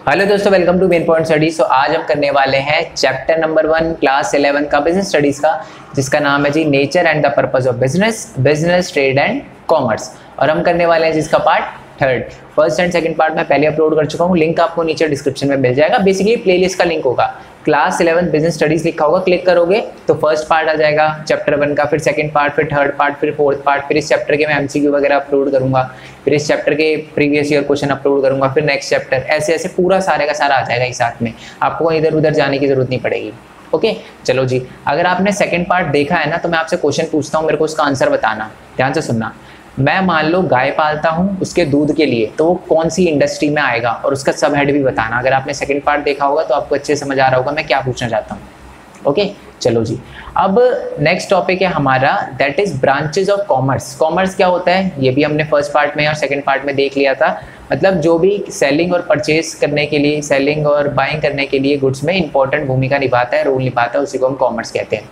Hello दोस्तों, welcome to main point studies. तो आज हम करने वाले हैं चैप्टर नंबर 1 क्लास 11 का बिजनेस स्टडीज का, जिसका नाम है जी nature and the purpose of business, business trade and commerce. और हम करने वाले हैं जिसका part third. First and second part मैं पहले अपलोड कर चुका हूँ, लिंक आपको नीचे डिस्क्रिप्शन में मिल जाएगा। बेसिकली प्लेलिस्ट का लिंक होगा, क्लास 11 बिजनेस स्टडीज लिखा होगा, क्लिक करोगे तो फर्स्ट पार्ट आ जाएगा चैप्टर 1 का, फिर सेकंड पार्ट, फिर थर्ड पार्ट, फिर फोर्थ पार्ट, फिर इस चैप्टर के मैं एमसीक्यू वगैरह अपलोड करूंगा, फिर इस चैप्टर के प्रीवियस ईयर क्वेश्चन अपलोड करूंगा, फिर नेक्स्ट चैप्टर, ऐसे ऐसे पूरा सारे का सारा आ जाएगा एक साथ में। आपको इधर उधर जाने की जरूरत नहीं पड़ेगी। ओके चलो जी, अगर आपने सेकंड पार्ट देखा है ना, तो मैं आपसे क्वेश्चन पूछता हूँ, मेरे को उसका आंसर बताना। ध्यान से सुनना। मैं मान लो गाय पालता हूँ उसके दूध के लिए, तो वो कौन सी इंडस्ट्री में आएगा, और उसका सब हेड भी बताना। अगर आपने सेकंड पार्ट देखा होगा तो आपको अच्छे समझ आ रहा होगा मैं क्या पूछना चाहता हूँ। ओके चलो जी, अब नेक्स्ट टॉपिक है हमारा, that is branches of commerce. Commerce क्या होता है ये भी हमने फर्स्ट पार्ट में और सेकंड पार्ट में देख लिया था। मतलब जो भी सेलिंग और परचेज करने के लिए, सेलिंग और बाइंग करने के लिए गुड्स में इंपॉर्टेंट भूमिका निभाता है, रोल निभाता है, उसी को हम कॉमर्स कहते हैं।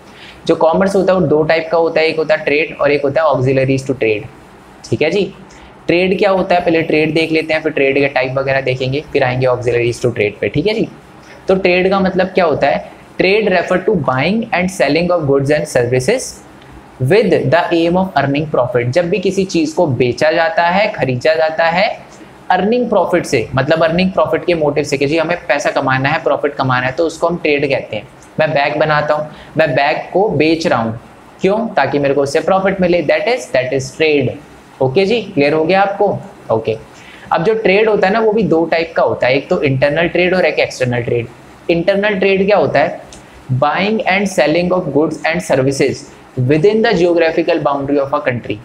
जो कॉमर्स होता है वो दो टाइप का होता है, एक होता है ट्रेड और एक होता है ऑक्सिलरीज टू ट्रेड। ठीक है जी, ट्रेड क्या होता है पहले ट्रेड देख लेते हैं, फिर ट्रेड के टाइप वगैरह देखेंगे, फिर आएंगे ऑक्सिलरीज टू ट्रेड पे। ठीक है जी, तो ट्रेड का मतलब क्या होता है? Trade refer to buying and selling of goods and services with the aim of earning profit. जब भी किसी चीज को बेचा जाता है, खरीदा जाता है अर्निंग प्रॉफिट से, मतलब अर्निंग प्रॉफिट के मोटिव से कि जी हमें पैसा कमाना है, प्रॉफिट कमाना है, तो उसको हम ट्रेड कहते हैं। मैं बैग बनाता हूँ, मैं बैग को बेच रहा हूँ, क्यों? ताकि मेरे को उससे प्रॉफिट मिले, दैट इज ट्रेड। ओके जी, क्लियर हो गया आपको? ओके अब जो ट्रेड होता है ना, वो भी दो टाइप का होता है, एक तो इंटरनल ट्रेड और एक एक्सटर्नल ट्रेड। इंटरनल ट्रेड क्या होता है? Buying and selling of goods and services with in the geographical boundary of a country.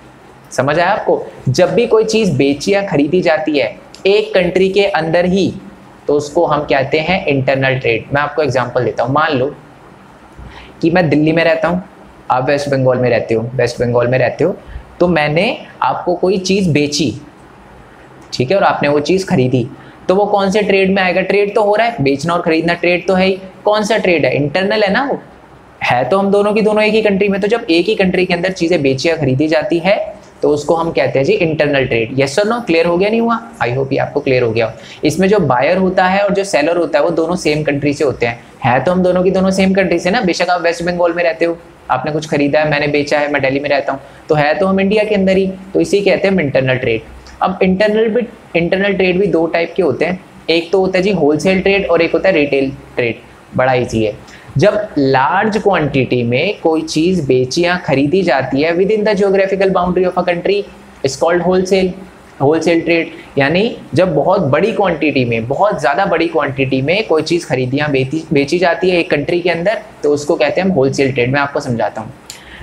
समझ आया आपको? जब भी कोई चीज बेची या खरीदी जाती है एक कंट्री के अंदर ही, तो उसको हम कहते हैं इंटरनल ट्रेड। मैं आपको एग्जांपल देता हूँ। मान लो कि मैं दिल्ली में रहता हूँ, आप वेस्ट बंगाल में रहते हो, वेस्ट बंगाल में रहते हो, तो मैंने आपको कोई चीज बेची, ठीक है, और आपने वो चीज खरीदी, तो वो कौन से ट्रेड में आएगा? ट्रेड तो हो रहा है, बेचना और खरीदना ट्रेड तो है ही। कौन सा ट्रेड है? इंटरनल है ना, वो है तो हम दोनों की दोनों एक ही कंट्री में। तो जब एक ही कंट्री के अंदर चीजें बेची या खरीदी जाती है तो उसको हम कहते हैं जी इंटरनल ट्रेड। यस और नो? क्लियर हो गया नहीं हुआ? आई होप ये आपको क्लियर हो गया। इसमें जो बायर होता है और जो सेलर होता है वो दोनों सेम कंट्री से होते हैं। है तो हम दोनों की दोनों सेम कंट्री से ना, बेशक आप वेस्ट बंगाल में रहते हो, आपने कुछ खरीदा है, मैंने बेचा है, मैं दिल्ली में रहता हूँ, तो है तो हम इंडिया के अंदर ही, तो इसी कहते हैं इंटरनल ट्रेड। अब इंटरनल ट्रेड भी दो टाइप के होते हैं, एक तो होता है जी होलसेल ट्रेड और एक होता है रिटेल ट्रेड। बड़ा ईजी है। जब लार्ज क्वांटिटी में कोई चीज बेची या खरीदी जाती है with in the geographical boundary of a country, is called wholesale trade. यानी जब बहुत बड़ी क्वांटिटी में, बहुत ज़्यादा बड़ी क्वांटिटी में कोई चीज़ खरीदी या बेची जाती है एक कंट्री के अंदर, तो उसको कहते हैं हम होलसेल ट्रेड। मैं आपको समझाता हूँ।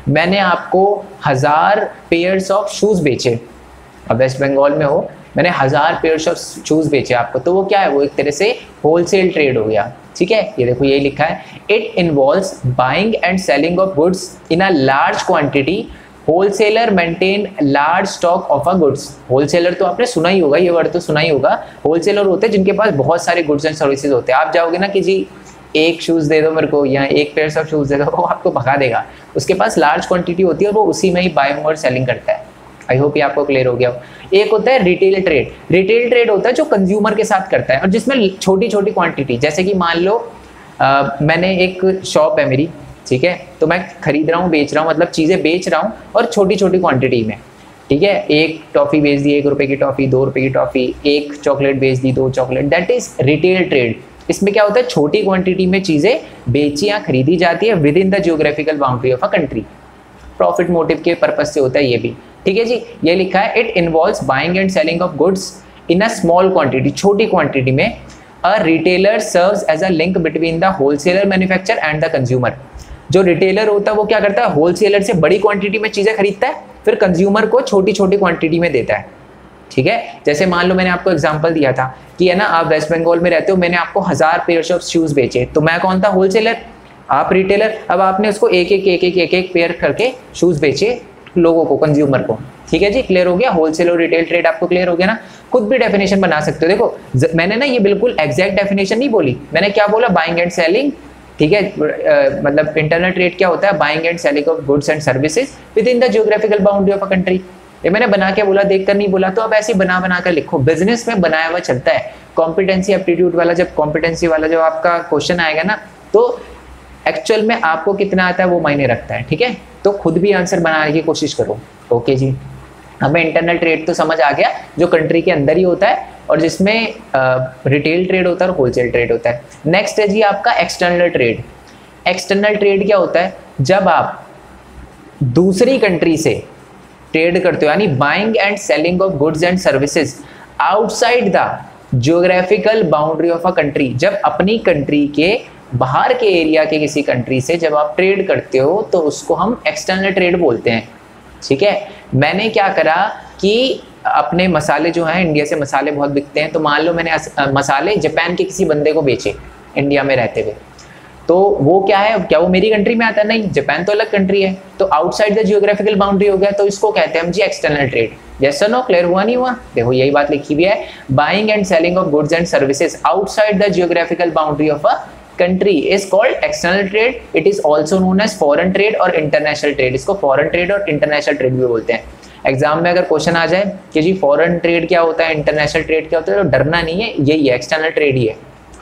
मैंने आपको 1000 पेयर्स ऑफ शूज़ बेचे, अब वेस्ट बंगाल में हो, मैंने 1000 पेयर्स ऑफ शूज़ बेचे आपको, तो वो क्या है? वो एक तरह से होलसेल ट्रेड हो गया। ठीक है, ये देखो यही लिखा है, it involves buying and selling of goods in a large quantity. Wholesaler maintain large stock of a goods. Wholesaler तो आपने सुना ही होगा, ये वर्ड तो सुना ही होगा। होलसेलर होते हैं जिनके पास बहुत सारे गुड्स एंड सर्विसेज होते हैं। आप जाओगे ना कि जी एक शूज़ दे दो मेरे को, या एक पेयर ऑफ शूज़ दे दो, वो आपको भगा देगा। उसके पास लार्ज क्वांटिटी होती है और वो उसी में ही बाइंग और सेलिंग करता है। आई होप ये आपको क्लियर हो गया। एक होता है रिटेल ट्रेड। रिटेल ट्रेड होता है जो कंज्यूमर के साथ करता है, और जिसमें छोटी छोटी क्वांटिटी, जैसे कि मान लो मैंने एक शॉप है मेरी, ठीक है, तो मैं खरीद रहा हूँ, बेच रहा हूँ, मतलब चीज़ें बेच रहा हूँ और छोटी छोटी क्वांटिटी में। ठीक है, एक टॉफ़ी बेच दी 1 रुपये की टॉफ़ी, 2 रुपये की टॉफ़ी, एक चॉकलेट बेच दी 2 chocolate, that is retail trade. इसमें क्या होता है? छोटी क्वांटिटी में चीज़ें बेची या खरीदी जाती है with in the geographical boundary of a country. Profit motive के पर्पज से होता है ये भी। ठीक है जी, ये लिखा है, it involves buying and selling of goods in a small quantity, छोटी क्वांटिटी में। A retailer serves as a link between the wholesaler manufacture and the consumer. जो रिटेलर होता है वो क्या करता है? होलसेलर से बड़ी क्वांटिटी में चीजें खरीदता है, फिर कंज्यूमर को छोटी छोटी क्वांटिटी में देता है। ठीक है, जैसे मान लो मैंने आपको एग्जांपल दिया था कि है ना, आप वेस्ट बंगाल में रहते हो, मैंने आपको 1000 पेयर ऑफ शूज बेचे, तो मैं कौन था? होलसेलर, आप रिटेलर। अब आपने उसको एक एक पेयर करके शूज बेचे लोगों को, कंज्यूमर को। ठीक है जी, क्लियर हो गया? होलसेल और रिटेल ट्रेड आपको क्लियर हो गया ना? खुद भी डेफिनेशन बना सकते हो। देखो मैंने ना ये बिल्कुल एग्जैक्ट डेफिनेशन नहीं बोली, मैंने क्या बोला? Buying and selling. ठीक है, मतलब इंटरनल ट्रेड क्या होता है? Buying and selling of goods and services with in the geographical boundary of a country. ये मैंने बना के बोला, देख कर नहीं बोला, तो अब ऐसे बना बना कर लिखो। बिजनेस में बनाया हुआ चलता है। कॉम्पिटेंसी एप्टीट्यूड वाला जब कॉम्पिटेंसी वाला जब आपका क्वेश्चन आएगा ना, तो एक्चुअल में आपको कितना आता है वो मायने रखता है, ठीक है। तो खुद भी आंसर बनाने की कोशिश करो। ओके जी, हमें इंटरनल ट्रेड तो समझ आ गया, जो कंट्री के अंदर ही होता है और जिसमें रिटेल ट्रेड होता है और होलसेल ट्रेड होता है। नेक्स्ट है जी आपका एक्सटर्नल ट्रेड। एक्सटर्नल ट्रेड क्या होता है? जब आप दूसरी कंट्री से ट्रेड करते हो, यानी buying and selling of goods and services outside the geographical boundary of a country. जब अपनी कंट्री के बाहर के एरिया के किसी कंट्री से जब आप ट्रेड करते हो तो उसको हम एक्सटर्नल ट्रेड बोलते हैं, ठीक है। मैंने क्या करा कि अपने मसाले जो हैं, इंडिया से मसाले बहुत बिकते हैं, तो मान लो मैंने मसाले जापान के किसी बंदे को बेचे इंडिया में रहते हुए, तो वो क्या है, क्या वो मेरी कंट्री में आता है? नहीं, जापान तो अलग कंट्री है, तो आउटसाइड द जियोग्राफिकल बाउंड्री हो गया, तो इसको कहते हैं हम जी एक्सटर्नल ट्रेड। जैसा नो, क्लियर हुआ नहीं हुआ? देखो यही बात लिखी भी है, buying and selling of goods and services outside the geographical boundary of a country is called external trade. It is also known as foreign trade और इंटरनेशनल ट्रेड। इसको फॉरेन ट्रेड और इंटरनेशनल ट्रेड भी बोलते हैं। Exam में अगर question आ जाए कि जी फॉरेन ट्रेड क्या होता है, इंटरनेशनल ट्रेड क्या होता है, तो डरना नहीं है, यही है, एक्सटर्नल ट्रेड ही है।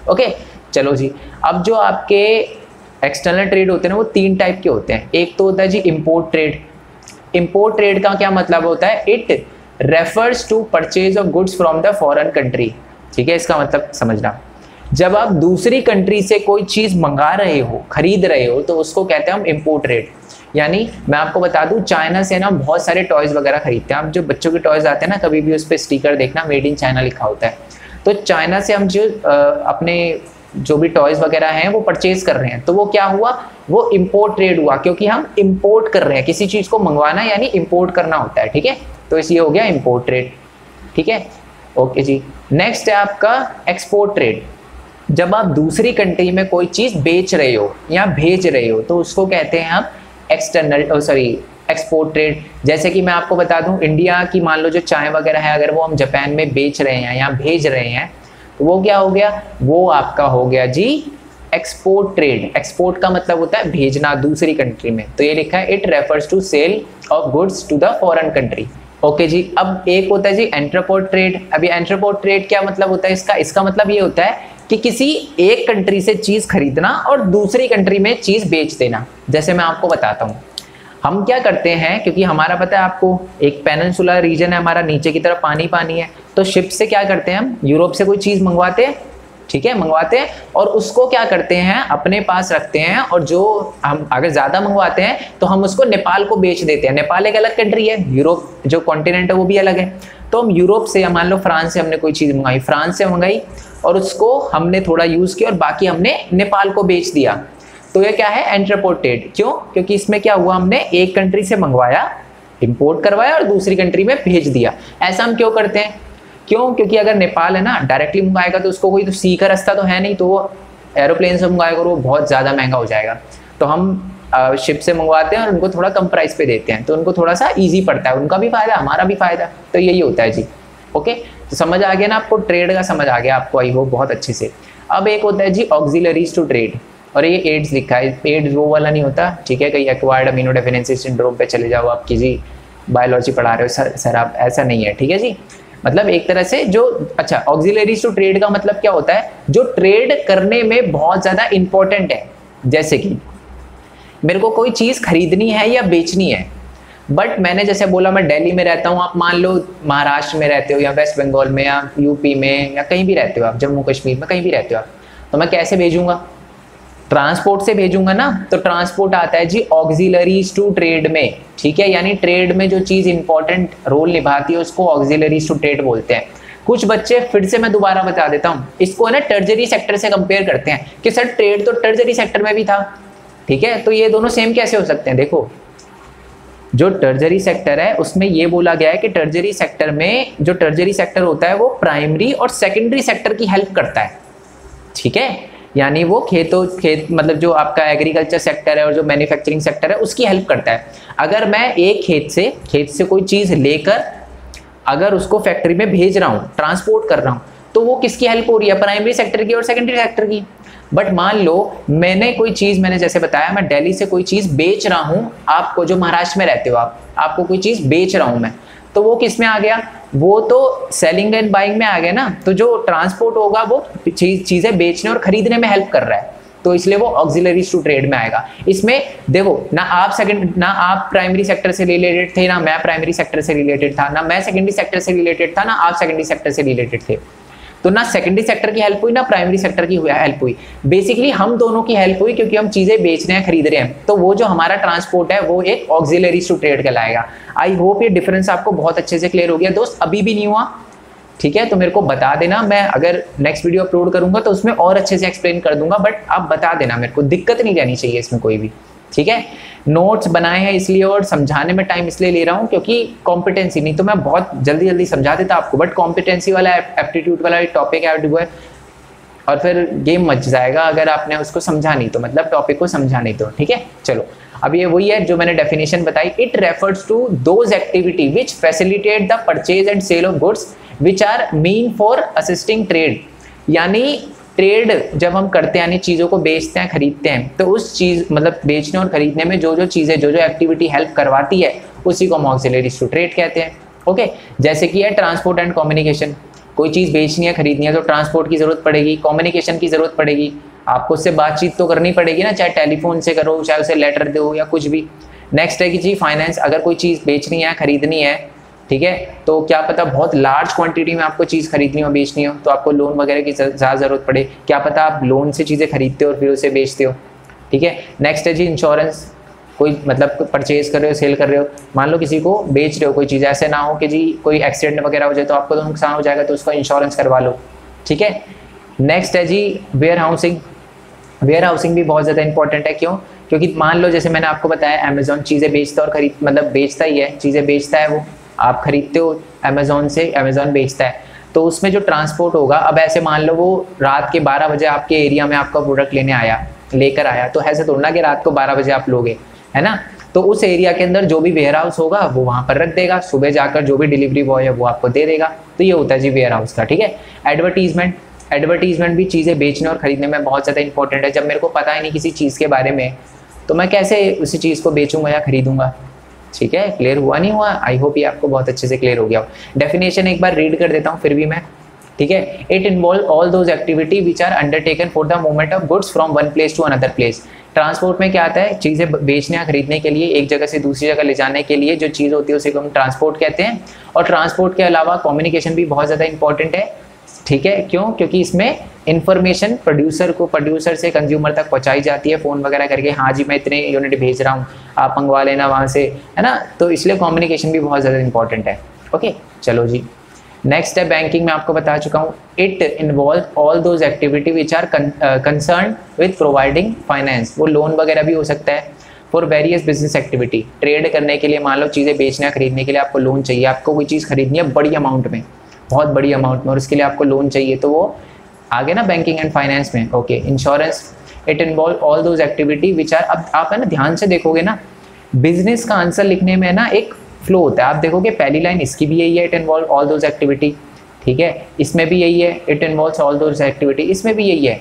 ओके, चलो जी। अब जो आपके एक्सटर्नल ट्रेड होते हैं ना, वो 3 टाइप के होते हैं। एक तो होता है जी इंपोर्ट ट्रेड। इंपोर्ट ट्रेड का क्या मतलब होता है? It refers to purchase of goods from the foreign country, ठीक है। इसका मतलब समझना, जब आप दूसरी कंट्री से कोई चीज मंगा रहे हो, खरीद रहे हो, तो उसको कहते हैं हम इंपोर्ट ट्रेड। यानी मैं आपको बता दूं, चाइना से ना बहुत सारे टॉयज वगैरह खरीदते हैं। आप जो बच्चों के टॉयज आते हैं ना, कभी भी उस पर स्टिकर देखना मेड इन चाइना लिखा होता है। तो चाइना से हम जो अपने जो भी टॉयज वगैरह हैं वो परचेज कर रहे हैं, तो वो क्या हुआ, वो इंपोर्ट ट्रेड हुआ, क्योंकि हम इंपोर्ट कर रहे हैं। किसी चीज को मंगवाना यानी इंपोर्ट करना होता है, ठीक है। तो इसलिए हो गया इंपोर्ट ट्रेड, ठीक है। ओके जी। नेक्स्ट है आपका एक्सपोर्ट ट्रेड। जब आप दूसरी कंट्री में कोई चीज बेच रहे हो या भेज रहे हो, तो उसको कहते हैं हम एक्सपोर्ट ट्रेड। जैसे कि मैं आपको बता दूं, इंडिया की मान लो जो चाय वगैरह है, अगर वो हम जापान में बेच रहे हैं या भेज रहे हैं, तो वो क्या हो गया, वो आपका हो गया जी एक्सपोर्ट ट्रेड। एक्सपोर्ट का मतलब होता है भेजना दूसरी कंट्री में, तो ये लिखा है it refers to sale of goods to the foreign country. Okay जी। अब एक होता है जी एंट्रपोर्ट ट्रेड। अभी एंट्रपोर्ट ट्रेड क्या मतलब होता है इसका मतलब ये होता है कि किसी एक कंट्री से चीज खरीदना और दूसरी कंट्री में चीज बेच देना। जैसे मैं आपको बताता हूँ, हम क्या करते हैं, क्योंकि हमारा पता है आपको, एक पेनिनसुला रीजन है हमारा, नीचे की तरफ पानी पानी है, तो शिप से क्या करते हैं हम, यूरोप से कोई चीज मंगवाते हैं, ठीक है, मंगवाते हैं और उसको क्या करते हैं, अपने पास रखते हैं, और जो हम अगर ज्यादा मंगवाते हैं तो हम उसको नेपाल को बेच देते हैं। नेपाल एक अलग कंट्री है, यूरोप जो कॉन्टिनेंट है वो भी अलग है। तो हम यूरोप से, मान लो फ्रांस से हमने कोई चीज मंगाई, फ्रांस से मंगाई और उसको हमने थोड़ा यूज किया और बाकी हमने नेपाल को बेच दिया, तो ये क्या है, एंट्रपोर्ट ट्रेड। क्यों? क्योंकि इसमें क्या हुआ, हमने एक कंट्री से मंगवाया, इंपोर्ट करवाया और दूसरी कंट्री में भेज दिया। ऐसा हम क्यों करते हैं? क्यों? क्योंकि अगर नेपाल है ना डायरेक्टली मंगाएगा तो उसको कोई तो सी का रास्ता तो है नहीं, तो वो एरोप्लेन से मंगाएगा और वो बहुत ज़्यादा महंगा हो जाएगा। तो हम शिप से मंगवाते हैं और उनको थोड़ा कम प्राइस पे देते हैं, तो उनको थोड़ा सा ईजी पड़ता है, उनका भी फायदा हमारा भी फायदा, तो यही होता है जी। ओके, तो समझ आ गया ना आपको, ट्रेड का समझ आ गया आपको, आई होप बहुत अच्छे से। अब एक होता है जी ऑक्सिलरीज टू ट्रेड, और ये एड्स लिखा है, एड्स वो वाला नहीं होता, ठीक है, कहीं एक्वायर्ड अमीनो डेफिशिएंसी सिंड्रोम पे चले जाओ आपकी जी, बायोलॉजी पढ़ा रहे हो सर आप, ऐसा नहीं है, ठीक है जी। मतलब एक तरह से जो, अच्छा, ऑक्सिलरीज टू ट्रेड का मतलब क्या होता है, जो ट्रेड करने में बहुत ज्यादा इंपॉर्टेंट है। जैसे कि मेरे को कोई चीज खरीदनी है या बेचनी है, बट मैंने जैसे बोला मैं दिल्ली में रहता हूँ, आप मान लो महाराष्ट्र में रहते हो या वेस्ट बंगाल में या यूपी में या कहीं भी रहते हो आप, जम्मू कश्मीर में कहीं भी रहते हो आप, तो मैं कैसे भेजूंगा, ट्रांसपोर्ट से भेजूंगा ना। तो ट्रांसपोर्ट आता है जी ऑक्सिलरीज टू ट्रेड में, ठीक है, यानी ट्रेड में जो चीज इंपॉर्टेंट रोल निभाती है उसको ऑक्सिलरीज टू ट्रेड बोलते हैं। कुछ बच्चे, फिर से मैं दोबारा बता देता हूँ, इसको है ना टर्जरी सेक्टर से कंपेयर करते हैं कि सर ट्रेड तो टर्जरी सेक्टर में भी था, ठीक है, तो ये दोनों सेम कैसे हो सकते हैं। देखो, जो टर्जरी सेक्टर है उसमें ये बोला गया है कि टर्जरी सेक्टर में जो टर्जरी सेक्टर होता है वो प्राइमरी और सेकेंडरी सेक्टर की हेल्प करता है, ठीक है, यानी वो खेत मतलब जो आपका एग्रीकल्चर सेक्टर है और जो मैन्युफैक्चरिंग सेक्टर है उसकी हेल्प करता है। अगर मैं एक खेत से कोई चीज लेकर अगर उसको फैक्ट्री में भेज रहा हूँ, ट्रांसपोर्ट कर रहा हूँ, तो वो किसकी हेल्प हो रही है, प्राइमरी सेक्टर की और सेकेंडरी सेक्टर की। बट मान लो मैंने कोई चीज, मैंने जैसे बताया मैं दिल्ली से कोई चीज बेच रहा हूं आपको, जो महाराष्ट्र में रहते हो आपको कोई चीज बेच रहा हूं मैं, तो वो किस में आ गया, वो तो सेलिंग एंड बाइंग में आ गया ना। तो जो ट्रांसपोर्ट होगा वो चीजें बेचने और खरीदने में हेल्प कर रहा है, तो इसलिए वो ऑक्सिलरीज टू ट्रेड में आएगा। इसमें देखो ना आप प्राइमरी सेक्टर से रिलेटेड थे, ना मैं प्राइमरी सेक्टर से रिलेटेड था, ना मैं सेकेंडरी सेक्टर से रिलेटेड था, ना आप सेकेंडरी सेक्टर से रिलेटेड थे। तो ना सेकेंडरी सेक्टर की हेल्प हुई ना प्राइमरी सेक्टर की हेल्प हुई, बेसिकली हम दोनों की हेल्प हुई, क्योंकि हम चीजें बेच रहे हैं, खरीद रहे हैं। तो वो जो हमारा ट्रांसपोर्ट है वो एक ऑक्सिलरीज टू ट्रेड कहलाएगा। आई होप ये डिफरेंस आपको बहुत अच्छे से क्लियर हो गया दोस्त। अभी भी नहीं हुआ ठीक है तो मेरे को बता देना, मैं अगर नेक्स्ट वीडियो अपलोड करूंगा तो उसमें और अच्छे से एक्सप्लेन कर दूंगा, बट आप बता देना मेरे को, दिक्कत नहीं रहनी चाहिए इसमें कोई भी। ठीक है, नोट्स बनाए हैं इसलिए और समझाने में टाइम इसलिए ले रहा हूँ क्योंकि कॉम्पिटेंसी, नहीं तो मैं बहुत जल्दी जल्दी समझा देता आपको, बट कॉम्पिटेंसी वाला एप्टीट्यूड वाला टॉपिक है और फिर गेम मच जाएगा अगर आपने उसको समझा नहीं तो, मतलब टॉपिक को समझा नहीं तो। ठीक है, चलो अब ये वही है जो मैंने डेफिनेशन बताई। It refers to those activity which facilitate the purchase and sale of goods which are meant for assisting trade, यानी ट्रेड जब हम करते हैं यानी चीज़ों को बेचते हैं खरीदते हैं, तो उस चीज़ मतलब बेचने और खरीदने में जो जो चीज़ें जो जो एक्टिविटी हेल्प करवाती है उसी को हम ऑक्सिलरीज टू ट्रेड कहते हैं। ओके, जैसे कि है ट्रांसपोर्ट एंड कम्युनिकेशन, कोई चीज़ बेचनी है खरीदनी है तो ट्रांसपोर्ट की ज़रूरत पड़ेगी, कम्युनिकेशन की ज़रूरत पड़ेगी, आपको उससे बातचीत तो करनी पड़ेगी ना, चाहे टेलीफोन से करो चाहे उसे लेटर दो या कुछ भी। नेक्स्ट है कि जी फाइनेंस, अगर कोई चीज़ बेचनी है खरीदनी है ठीक है, तो क्या पता बहुत लार्ज क्वांटिटी में आपको चीज़ खरीदनी हो बेचनी हो तो आपको लोन वगैरह की ज़्यादा ज़रूरत पड़े, क्या पता आप लोन से चीज़ें खरीदते हो और फिर उसे बेचते हो। ठीक है, नेक्स्ट है जी इंश्योरेंस, कोई मतलब परचेज कर रहे हो सेल कर रहे हो, मान लो किसी को बेच रहे हो कोई चीज़, ऐसे ना हो कि जी कोई एक्सीडेंट वगैरह हो जाए तो आपको तो नुकसान हो जाएगा तो उसका इंश्योरेंस करवा लो। ठीक है, नेक्स्ट है जी वेयर हाउसिंग, वेयर हाउसिंग भी बहुत ज़्यादा इंपॉर्टेंट है। क्यों? क्योंकि मान लो जैसे मैंने आपको बताया अमेजोन चीज़ें बेचता और खरीद मतलब बेचता ही है, चीज़ें बेचता है, वो आप खरीदते हो अमेजोन से, अमेजोन बेचता है, तो उसमें जो ट्रांसपोर्ट होगा, अब ऐसे मान लो वो रात के 12 बजे आपके एरिया में आपका प्रोडक्ट लेकर आया, तो ऐसे थोड़ा ना कि रात को 12 बजे आप लोगे, है ना, तो उस एरिया के अंदर जो भी वेयर हाउस होगा वो वहाँ पर रख देगा, सुबह जाकर जो भी डिलीवरी बॉय है वो आपको दे देगा। तो ये होता है जी वेयर हाउस का। ठीक है, एडवर्टीजमेंट, एडवर्टीजमेंट भी चीज़ें बेचने और खरीदने में बहुत ज़्यादा इंपॉर्टेंट है। जब मेरे को पता ही नहीं किसी चीज़ के बारे में तो मैं कैसे उसी चीज़ को बेचूंगा या खरीदूंगा। ठीक है, क्लियर हुआ नहीं हुआ? आई होप ये आपको बहुत अच्छे से क्लियर हो गया हो। डेफिनेशन एक बार रीड कर देता हूँ फिर भी मैं। ठीक है, it involve all those activity which are undertaken for the movement of goods from one place to another place. Transport में क्या आता है, चीज़ें बेचने या खरीदने के लिए एक जगह से दूसरी जगह ले जाने के लिए जो चीज़ होती है उसे हम ट्रांसपोर्ट कहते हैं। और ट्रांसपोर्ट के अलावा कम्युनिकेशन भी बहुत ज़्यादा इंपॉर्टेंट है। ठीक है, क्यों? क्योंकि इसमें इंफॉर्मेशन प्रोड्यूसर से कंज्यूमर तक पहुंचाई जाती है फ़ोन वगैरह करके, हाँ जी मैं इतने यूनिट भेज रहा हूँ आप मंगवा लेना वहाँ से, है ना, तो इसलिए कम्युनिकेशन भी बहुत ज़्यादा इंपॉर्टेंट है। ओके, चलो जी नेक्स्ट है बैंकिंग में आपको बता चुका हूँ। It involve all those activity which are concern with providing finance, वो लोन वगैरह भी हो सकता है for various business activity. Trade करने के लिए मान लो चीज़ें बेचना खरीदने के लिए आपको लोन चाहिए, आपको कोई चीज़ खरीदनी है बड़ी अमाउंट में, बहुत बड़ी अमाउंट में, और उसके लिए आपको लोन चाहिए, तो वो आगे ना बैंकिंग एंड फाइनेंस में। Okay, insurance, it involve all those activity which are, अब आप है ना ध्यान से देखोगे ना बिजनेस का आंसर लिखने में ना एक फ्लो होता है, आप देखोगे पहली लाइन इसकी भी यही है, it involve all those activity, ठीक है, इसमें भी यही है, it involve all those activity, इसमें भी यही है।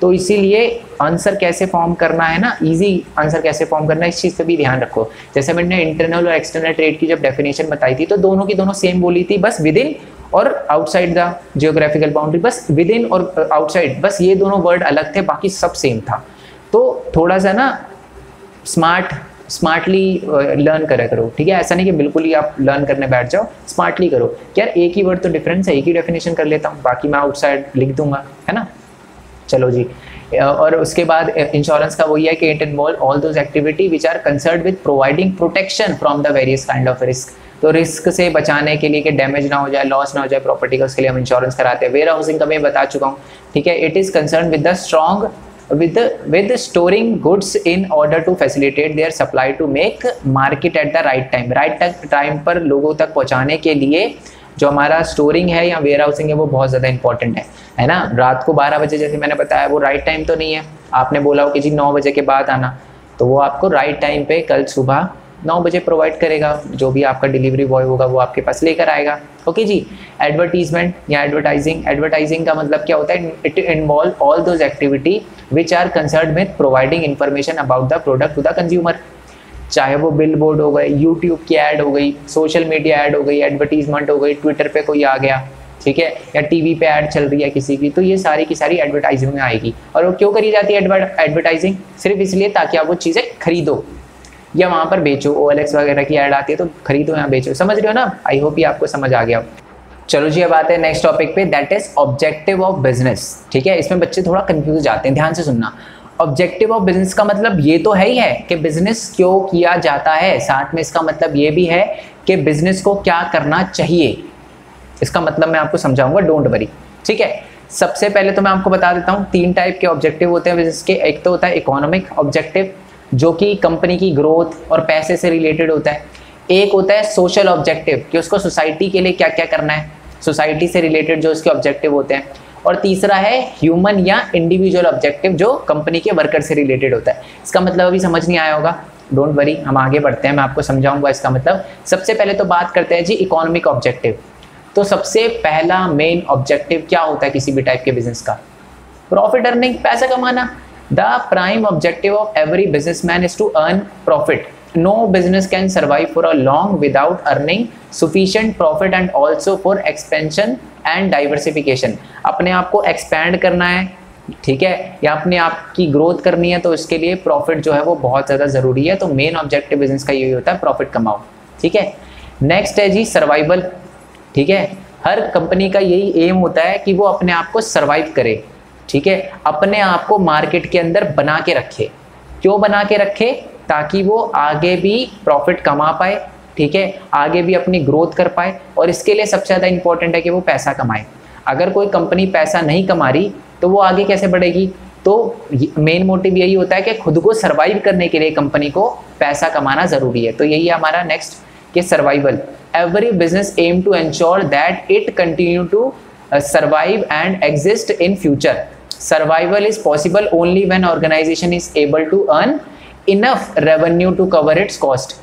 तो इसीलिए आंसर कैसे फॉर्म करना है ना, इजी आंसर कैसे फॉर्म करना है इस चीज़ पे भी ध्यान रखो। जैसे मैंने इंटरनल और एक्सटर्नल ट्रेड की जब डेफिनेशन बताई थी तो दोनों की दोनों सेम बोली थी, बस विद इन और आउटसाइड द जियोग्राफिकल बाउंड्री, बस विद इन और आउटसाइड, बस ये दोनों वर्ड अलग थे, बाकी सब सेम था। तो थोड़ा सा ना स्मार्टली लर्न करा करो। ठीक है, ऐसा नहीं कि बिल्कुल ही आप लर्न करने बैठ जाओ, स्मार्टली करो। यार एक ही वर्ड तो डिफरेंस है, एक ही डेफिनेशन कर लेता हूँ, बाकी मैं आउटसाइड लिख दूंगा, है ना। चलो जी, और उसके बाद इंश्योरेंस का वही है कि it involve all those activity which are concern with providing protection from the various kind of risk. तो रिस्क से बचाने के लिए कि डैमेज ना हो जाए, लॉस ना हो जाए प्रॉपर्टी का, उसके लिए हम इंश्योरेंस कराते हैं। वेयर हाउसिंग का मैं बता चुका हूँ। ठीक है, it is concern with the strong with storing goods in order to facilitate their supply to make market at the right time। Right time पर लोगों तक पहुंचाने के लिए जो हमारा स्टोरिंग है या वेयर हाउसिंग है वो बहुत ज़्यादा इंपॉर्टेंट है ना। रात को 12 बजे जैसे मैंने बताया वो राइट टाइम तो नहीं है, आपने बोला हो कि जी 9 बजे के बाद आना, तो वो आपको राइट टाइम पे कल सुबह 9 बजे प्रोवाइड करेगा, जो भी आपका डिलीवरी बॉय होगा वो आपके पास लेकर आएगा। ओके जी, एडवर्टीजमेंट या एडवर्टाइजिंग का मतलब क्या होता है, it involve all those activity which are concern with providing information about the product to the consumer. चाहे वो बिल बोर्ड हो गए, यूट्यूब की ऐड हो गई, सोशल मीडिया ऐड हो गई, एडवर्टीजमेंट हो गई, ट्विटर पे कोई आ गया, ठीक है, या टीवी पे ऐड चल रही है किसी की, तो ये सारी की सारी एडवर्टाइजिंग में आएगी। और वो क्यों करी जाती है एडवर्टाइजिंग? सिर्फ इसलिए ताकि आप वो चीज़ें खरीदो या वहाँ पर बेचो। OLX वगैरह की ऐड आती है तो खरीदो या बेचो, समझ रहे हो ना? आई होप ये आपको समझ आ गया हो। चलो जी, अब आते हैं नेक्स्ट टॉपिक पे, that is objective of business. ठीक है, इसमें बच्चे थोड़ा कंफ्यूज जाते हैं, ध्यान से सुनना। ऑब्जेक्टिव ऑफ बिजनेस का मतलब ये तो है ही है कि बिजनेस क्यों किया जाता है, साथ में इसका मतलब ये भी है कि बिजनेस को क्या करना चाहिए। इसका मतलब मैं आपको समझाऊंगा, डोंट वरी। ठीक है, सबसे पहले तो मैं आपको बता देता हूँ 3 टाइप के ऑब्जेक्टिव होते हैं बिजनेस के। एक तो होता है इकोनॉमिक ऑब्जेक्टिव, जो कि कंपनी की ग्रोथ और पैसे से रिलेटेड होता है। एक होता है सोशल ऑब्जेक्टिव, कि उसको सोसाइटी के लिए क्या क्या करना है, सोसाइटी से रिलेटेड जो उसके ऑब्जेक्टिव होते हैं। और तीसरा है ह्यूमन या इंडिविजुअल ऑब्जेक्टिव, जो कंपनी के वर्कर से रिलेटेड होता है। इसका मतलब अभी समझ नहीं आया होगा, डोंट वरी, हम आगे बढ़ते हैं, मैं आपको समझाऊंगा इसका मतलब। सबसे पहले तो बात करते हैं जी इकोनॉमिक ऑब्जेक्टिव। तो सबसे पहला मेन ऑब्जेक्टिव क्या होता है किसी भी टाइप के बिजनेस का? प्रॉफिट अर्निंग, पैसा कमाना। The prime objective of every businessman is to earn profit. No business can survive for a long without earning sufficient profit and also for expansion and diversification। अपने आप को expand करना है, ठीक है, या अपने आप की ग्रोथ करनी है, तो इसके लिए प्रॉफिट जो है वो बहुत ज़्यादा ज़रूरी है। तो मेन ऑब्जेक्टिव बिजनेस का यही होता है, प्रॉफिट कमाओ। ठीक है, नेक्स्ट है जी सर्वाइवल। ठीक है, हर कंपनी का यही एम होता है कि वो अपने आप को सर्वाइव करे। ठीक है, अपने आप को मार्केट के अंदर बना के रखे। क्यों बना के रखे? ताकि वो आगे भी प्रॉफिट कमा पाए, ठीक है, आगे भी अपनी ग्रोथ कर पाए। और इसके लिए सबसे ज़्यादा इंपॉर्टेंट है कि वो पैसा कमाए। अगर कोई कंपनी पैसा नहीं कमा रही तो वो आगे कैसे बढ़ेगी? तो मेन मोटिव यही होता है कि खुद को सर्वाइव करने के लिए कंपनी को पैसा कमाना ज़रूरी है। तो यही है हमारा नेक्स्ट कि survival. Every business aim to ensure that it continue to survive and exist in future. Survival is possible only when organisation is able to earn enough revenue to cover its cost.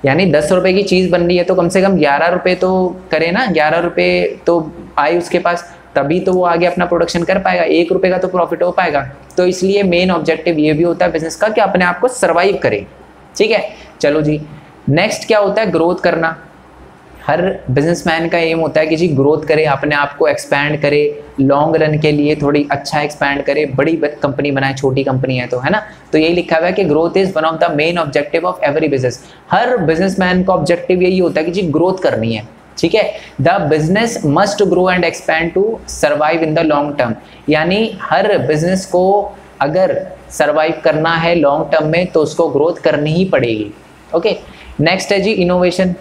यानी 10 रुपए की चीज़ बन रही है तो कम से कम 11 रुपए तो करे ना, 11 रुपए तो आए उसके पास, तभी तो वो आगे अपना प्रोडक्शन कर पाएगा, 1 रुपए का तो प्रॉफिट हो पाएगा। तो इसलिए मेन ऑब्जेक्टिव ये भी होता है बिजनेस का कि अपने आप को सर्वाइव करे। ठीक है, चलो जी, नेक्स्ट क्या होता है? ग्रोथ करना। हर बिजनेसमैन का एम होता है कि जी ग्रोथ करे, अपने आप को एक्सपैंड करे, लॉन्ग रन के लिए थोड़ी अच्छा एक्सपैंड करे, बड़ी कंपनी बनाए, छोटी कंपनी है तो, है ना। तो यही लिखा हुआ है कि growth is one of the main objective of every business. Her businessman का ऑब्जेक्टिव यही होता है कि जी ग्रोथ करनी है। ठीक है, the business must grow and expand to survive in the long term. यानी हर बिजनेस को अगर सर्वाइव करना है लॉन्ग टर्म में तो उसको ग्रोथ करनी ही पड़ेगी। ओके, नेक्स्ट है जी इनोवेशन।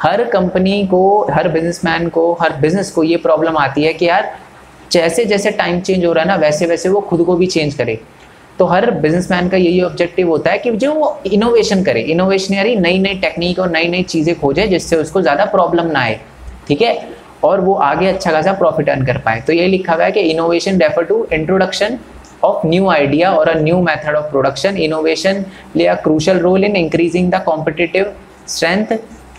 हर कंपनी को, हर बिजनेसमैन को, हर बिजनेस को ये प्रॉब्लम आती है कि यार जैसे जैसे टाइम चेंज हो रहा है ना, वैसे वैसे वो खुद को भी चेंज करे। तो हर बिजनेसमैन का यही ऑब्जेक्टिव होता है कि जो वो इनोवेशन करे, इनोवेशनरी नई नई टेक्निक और नई नई चीज़ें खोजे जिससे उसको ज़्यादा प्रॉब्लम ना आए। ठीक है, और वो आगे अच्छा खासा प्रॉफिट अर्न कर पाए। तो ये लिखा हुआ है कि innovation refer to introduction of new idea or a new method of production. Innovation play a crucial role in increasing the competitive strength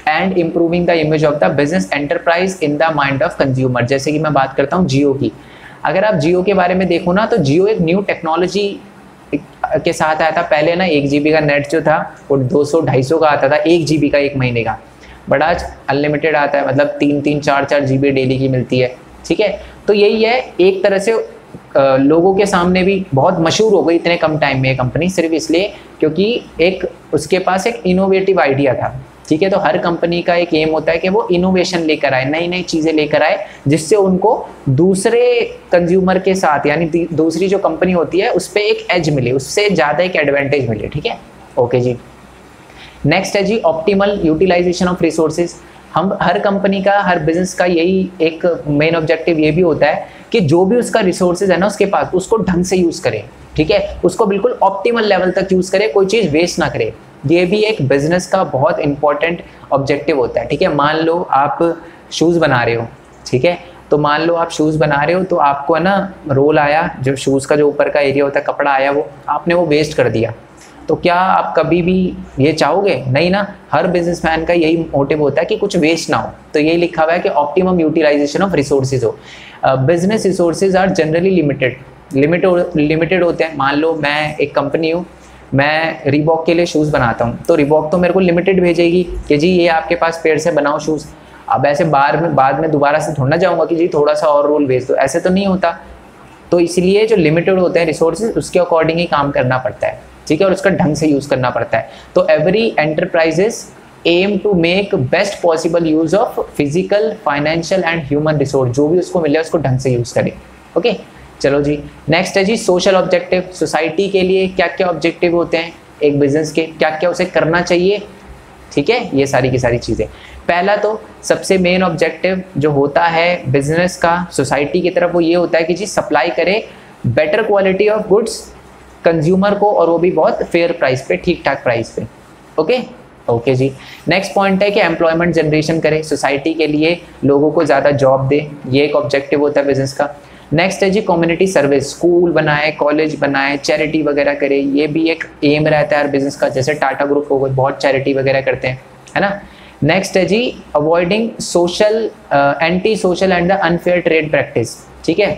and improving the image of the business enterprise in the mind of consumer। जैसे कि मैं बात करता हूँ जियो की। अगर आप जियो के बारे में देखो ना, तो जियो एक न्यू टेक्नोलॉजी के साथ आया था। पहले ना 1 GB का नेट जो था वो 200-250 का आता था, 1 GB का 1 महीने का, बट आज अनलिमिटेड आता है, मतलब 3-3, 4-4 GB डेली की मिलती है। ठीक है, तो यही है, एक तरह से लोगों के सामने भी बहुत मशहूर हो गई इतने कम टाइम में ये कंपनी, सिर्फ इसलिए क्योंकि एक उसके पास एक इनोवेटिव आइडिया था। ठीक है, तो हर कंपनी का एक एम होता है कि वो इनोवेशन लेकर आए, नई नई चीज़ें लेकर आए, जिससे उनको दूसरे कंज्यूमर के साथ, यानी दूसरी जो कंपनी होती है उस पर एक एज मिले, उससे ज़्यादा एक एडवांटेज मिले। ठीक है, ओके जी। नेक्स्ट है जी ऑप्टिमल यूटिलाइजेशन ऑफ रिसोर्सेज। हम हर कंपनी का, हर बिजनेस का यही एक मेन ऑब्जेक्टिव ये भी होता है कि जो भी उसका रिसोर्सेज है ना उसके पास, उसको ढंग से यूज़ करे। ठीक है, उसको बिल्कुल ऑप्टिमल लेवल तक यूज़ करे, कोई चीज़ वेस्ट ना करे। ये भी एक बिजनेस का बहुत इंपॉर्टेंट ऑब्जेक्टिव होता है। ठीक है, मान लो आप शूज़ बना रहे हो, ठीक है, तो मान लो आप शूज़ बना रहे हो, तो आपको है ना रोल आया, जो शूज़ का जो ऊपर का एरिया होता है, कपड़ा आया, वो आपने वो वेस्ट कर दिया, तो क्या आप कभी भी ये चाहोगे? नहीं ना। हर बिजनेसमैन का यही मोटिव होता है कि कुछ वेस्ट ना हो। तो यही लिखा हुआ है कि ऑप्टिमम यूटिलाइजेशन ऑफ रिसोर्सेज हो। Business resources are generally limited होते हैं। मान लो मैं एक कंपनी हूँ, मैं रीबॉक के लिए शूज़ बनाता हूँ, तो रीबॉक तो मेरे को लिमिटेड भेजेगी कि जी ये आपके पास पेड़ से बनाओ शूज़। अब ऐसे बाद में दोबारा से थोड़ा ना जाऊँगा कि जी थोड़ा सा और रोल भेज दो, ऐसे तो नहीं होता। तो इसलिए जो लिमिटेड होते हैं रिसोर्सेज, उसके अकॉर्डिंग ही काम करना पड़ता है, ठीक है, और उसका ढंग से यूज़ करना पड़ता है। तो every enterprises aim to make best possible use of physical, financial and human resource, जो भी उसको मिले उसको ढंग से यूज़ करें। ओके, चलो जी, नेक्स्ट है जी सोशल ऑब्जेक्टिव। सोसाइटी के लिए क्या क्या ऑब्जेक्टिव होते हैं एक बिजनेस के, क्या क्या उसे करना चाहिए, ठीक है, ये सारी की सारी चीज़ें। पहला तो सबसे मेन ऑब्जेक्टिव जो होता है बिजनेस का सोसाइटी की तरफ, वो ये होता है कि जी सप्लाई करे better quality of goods consumer को, और वो भी बहुत फेयर प्राइस पे, ठीक ठाक प्राइस पे। ओके जी। नेक्स्ट पॉइंट है कि एम्प्लॉयमेंट जनरेशन करे, सोसाइटी के लिए लोगों को ज़्यादा जॉब दे, ये एक ऑब्जेक्टिव होता है बिजनेस का। नेक्स्ट है जी कम्युनिटी सर्विस, स्कूल बनाए, कॉलेज बनाए, चैरिटी वगैरह करे, ये भी एक एम रहता है हर बिजनेस का। जैसे टाटा ग्रुप हो गए, बहुत चैरिटी वगैरह करते हैं, है ना। नेक्स्ट है जी avoiding social anti social and the unfair trade practice, ठीक है।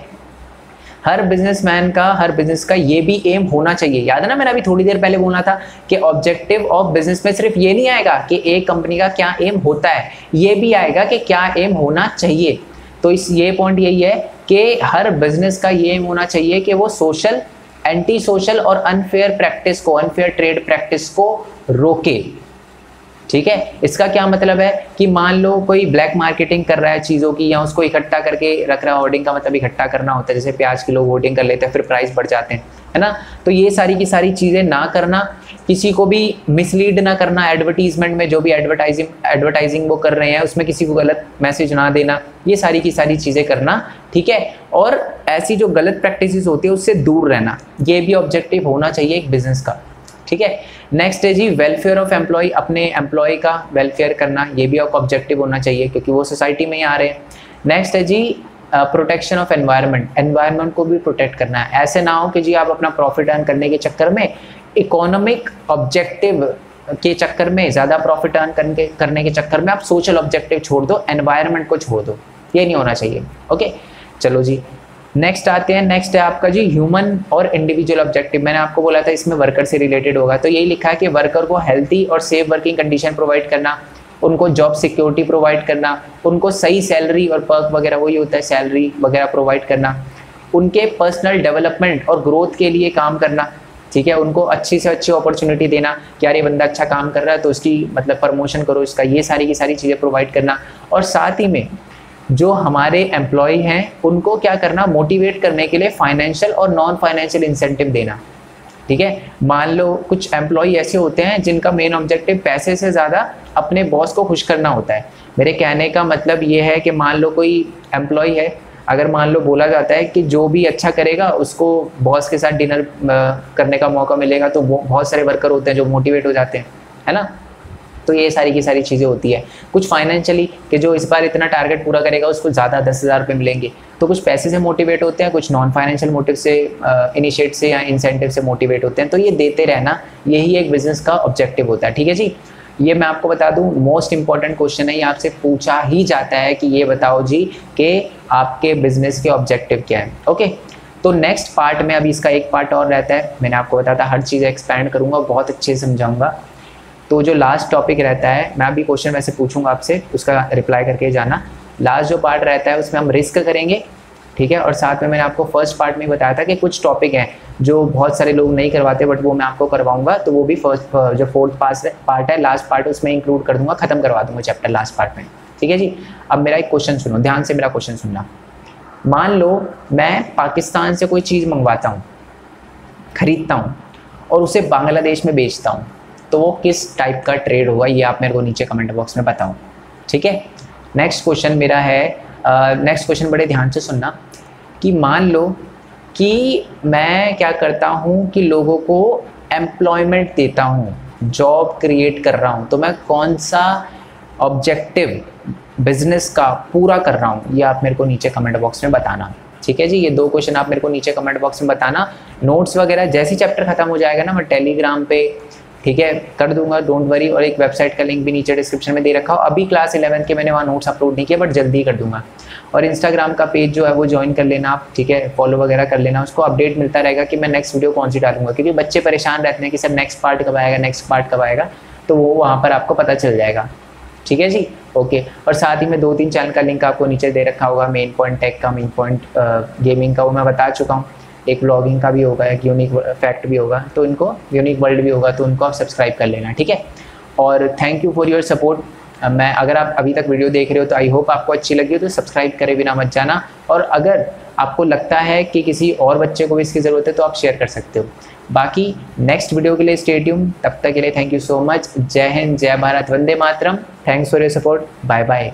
हर बिजनेसमैन का, हर बिजनेस का ये भी एम होना चाहिए। याद है ना, मैंने अभी थोड़ी देर पहले बोला था कि ऑब्जेक्टिव ऑफ बिजनेस में सिर्फ ये नहीं आएगा कि एक कंपनी का क्या एम होता है, ये भी आएगा कि क्या एम होना चाहिए। तो इस ये पॉइंट यही है कि हर बिजनेस का ये एम होना चाहिए कि वो सोशल, एंटी सोशल और अनफेयर प्रैक्टिस को, अनफेयर ट्रेड प्रैक्टिस को रोके, ठीक है। इसका क्या मतलब है कि मान लो कोई ब्लैक मार्केटिंग कर रहा है चीज़ों की, या उसको इकट्ठा करके रख रहा है, होर्डिंग का मतलब इकट्ठा करना होता है, जैसे प्याज की लोग होर्डिंग कर लेते हैं फिर प्राइस बढ़ जाते हैं, है ना। तो ये सारी की सारी चीज़ें ना करना, किसी को भी मिसलीड ना करना, एडवर्टीजमेंट में जो भी एडवर्टाइजिंग वो कर रहे हैं उसमें किसी को गलत मैसेज ना देना, ये सारी की सारी चीज़ें करना, ठीक है। और ऐसी जो गलत प्रैक्टिसेस होती है उससे दूर रहना, ये भी ऑब्जेक्टिव होना चाहिए एक बिजनेस का, ठीक है। नेक्स्ट है जी वेलफेयर ऑफ एम्प्लॉय, अपने एम्प्लॉय का वेलफेयर करना, ये भी एक ऑब्जेक्टिव होना चाहिए क्योंकि वो सोसाइटी में ही आ रहे हैं। नेक्स्ट है जी प्रोटेक्शन ऑफ एनवायरनमेंट, एनवायरनमेंट को भी प्रोटेक्ट करना है। ऐसे ना हो कि जी आप अपना प्रॉफिट अर्न करने के चक्कर में, इकोनॉमिक ऑब्जेक्टिव के चक्कर में, ज़्यादा प्रॉफिट अर्न करने के चक्कर में आप सोशल ऑब्जेक्टिव छोड़ दो, एनवायरनमेंट को छोड़ दो, ये नहीं होना चाहिए। ओके, चलो जी नेक्स्ट आते हैं। नेक्स्ट है आपका जी ह्यूमन और इंडिविजुअल ऑब्जेक्टिव। मैंने आपको बोला था इसमें वर्कर से रिलेटेड होगा, तो यही लिखा है कि वर्कर को हेल्थी और सेफ वर्किंग कंडीशन प्रोवाइड करना, उनको जॉब सिक्योरिटी प्रोवाइड करना, उनको सही सैलरी और पर्क वगैरह, वही होता है सैलरी वगैरह प्रोवाइड करना, उनके पर्सनल डेवलपमेंट और ग्रोथ के लिए काम करना, ठीक है। उनको अच्छी से अच्छी अपॉर्चुनिटी देना कि यार ये बंदा अच्छा काम कर रहा है तो उसकी मतलब प्रमोशन करो इसका, ये सारी की सारी चीज़ें प्रोवाइड करना। और साथ ही में जो हमारे एम्प्लॉय हैं उनको क्या करना, मोटिवेट करने के लिए फाइनेंशियल और नॉन फाइनेंशियल इंसेंटिव देना, ठीक है। मान लो कुछ एम्प्लॉय ऐसे होते हैं जिनका मेन ऑब्जेक्टिव पैसे से ज़्यादा अपने बॉस को खुश करना होता है। मेरे कहने का मतलब ये है कि मान लो कोई एम्प्लॉय है, अगर मान लो बोला जाता है कि जो भी अच्छा करेगा उसको बॉस के साथ डिनर करने का मौका मिलेगा, तो बहुत सारे वर्कर होते हैं जो मोटिवेट हो जाते हैं, है ना। तो ये सारी की सारी चीज़ें होती है। कुछ फाइनेंशियली कि जो इस बार इतना टारगेट पूरा करेगा उसको ज़्यादा 10,000 रुपये मिलेंगे, तो कुछ पैसे से मोटिवेट होते हैं, कुछ नॉन फाइनेंशियल मोटिव से, इनिशिएट से या इंसेंटिव से मोटिवेट होते हैं। तो ये देते रहना, यही एक बिजनेस का ऑब्जेक्टिव होता है, ठीक है जी। ये मैं आपको बता दूं मोस्ट इंपॉर्टेंट क्वेश्चन है, ये आपसे पूछा ही जाता है कि ये बताओ जी कि आपके बिजनेस के ऑब्जेक्टिव क्या है। ओके, तो नेक्स्ट पार्ट में अभी इसका एक पार्ट और रहता है, मैंने आपको बताया था हर चीज़ एक्सपैंड करूँगा, बहुत अच्छे से समझाऊंगा। तो जो लास्ट टॉपिक रहता है, मैं अभी क्वेश्चन वैसे पूछूंगा आपसे, उसका रिप्लाई करके जाना। लास्ट जो पार्ट रहता है उसमें हम रिस्क करेंगे, ठीक है। और साथ में मैंने आपको फर्स्ट पार्ट में बताया था कि कुछ टॉपिक हैं जो बहुत सारे लोग नहीं करवाते, बट वो मैं आपको करवाऊंगा, तो वो भी फर्स्ट जो फोर्थ पार्ट है, लास्ट पार्ट, उसमें इंक्लूड कर दूंगा, खत्म करवा दूंगा चैप्टर लास्ट पार्ट में, ठीक है जी। अब मेरा एक क्वेश्चन सुनो, ध्यान से मेरा क्वेश्चन सुनना। मान लो मैं पाकिस्तान से कोई चीज़ मंगवाता हूँ, खरीदता हूँ और उसे बांग्लादेश में बेचता हूँ, तो वो किस टाइप का ट्रेड होगा, ये आप मेरे को नीचे कमेंट बॉक्स में बताओ, ठीक है। नेक्स्ट क्वेश्चन मेरा है, नेक्स्ट क्वेश्चन बड़े ध्यान से सुनना, कि मान लो कि मैं क्या करता हूँ कि लोगों को एम्प्लॉयमेंट देता हूँ, जॉब क्रिएट कर रहा हूँ, तो मैं कौन सा ऑब्जेक्टिव बिजनेस का पूरा कर रहा हूँ, ये आप मेरे को नीचे कमेंट बॉक्स में बताना, ठीक है जी। ये दो क्वेश्चन आप मेरे को नीचे कमेंट बॉक्स में बताना। नोट्स वगैरह जैसे चैप्टर खत्म हो जाएगा ना, मैं टेलीग्राम पे ठीक है, कर दूंगा, डोंट वरी। और एक वेबसाइट का लिंक भी नीचे डिस्क्रिप्शन में दे रखा हो। अभी क्लास 11 के मैंने वहाँ नोट्स अपलोड नहीं किए, बट जल्दी कर दूंगा। और इंस्टाग्राम का पेज जो है वो ज्वाइन कर लेना आप, ठीक है, फॉलो वगैरह कर लेना, उसको अपडेट मिलता रहेगा कि मैं नेक्स्ट वीडियो कौन सी डालूंगा, क्योंकि बच्चे परेशान रहते हैं कि सर नेक्स्ट पार्ट कब आएगा, नेक्स्ट पार्ट कब आएगा, तो वो वहाँ पर आपको पता चल जाएगा। ठीक है जी, ओके। और साथ ही में 2-3 चैनल का लिंक आपको नीचे दे रखा होगा, मेन पॉइंट टेक का, मेन पॉइंट गेमिंग का, वो मैं बता चुका हूँ। एक व्लॉगिंग का भी होगा, एक यूनिक फैक्ट भी होगा, तो इनको यूनिक वर्ल्ड भी होगा, तो उनको आप सब्सक्राइब कर लेना, ठीक है। और thank you for your support. मैं अगर आप अभी तक वीडियो देख रहे हो तो आई होप आपको अच्छी लगी हो, तो सब्सक्राइब करे बिना मत जाना। और अगर आपको लगता है कि किसी और बच्चे को भी इसकी ज़रूरत है तो आप शेयर कर सकते हो। बाकी नेक्स्ट वीडियो के लिए स्टे ट्यून्ड। तब तक के लिए थैंक यू सो मच। जय हिंद, जय भारत, वंदे मातरम। Thanks for your support. Bye bye.